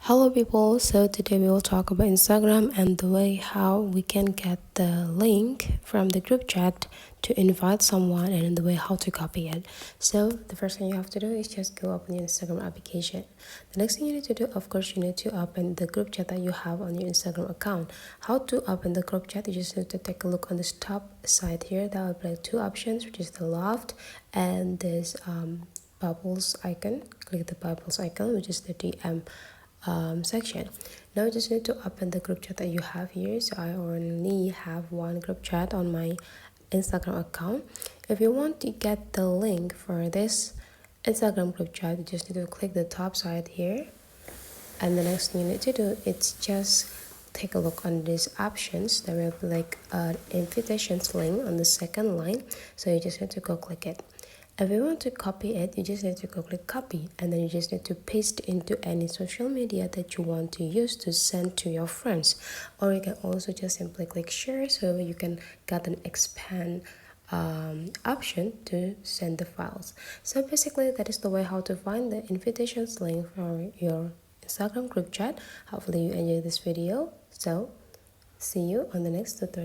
Hello people, so today we will talk about Instagram and the way how we can get the link from the group chat to invite someone and the way how to copy it. So the first thing you have to do is just go open your Instagram application. The next thing you need to do, of course, you need to open the group chat that you have on your Instagram account. How to open the group chat? You just need to take a look on this top side here. That will be like two options, which is the loft and this bubbles icon. Click the bubbles icon, which is the DM section. Now you just need to open the group chat that you have here. So I only have one group chat on my Instagram account. If you want to get the link for this Instagram group chat, you just need to click the top side here, and the next thing you need to do is just take a look on these options. There will be like an invitations link on the second line, so you just need to go click it. If you want to copy it, you just need to go click copy, and then you just need to paste into any social media that you want to use to send to your friends. Or you can also just simply click share, so you can get an expand option to send the files. So basically that is the way how to find the invitations link for your Instagram group chat. Hopefully you enjoyed this video. So see you on the next tutorial.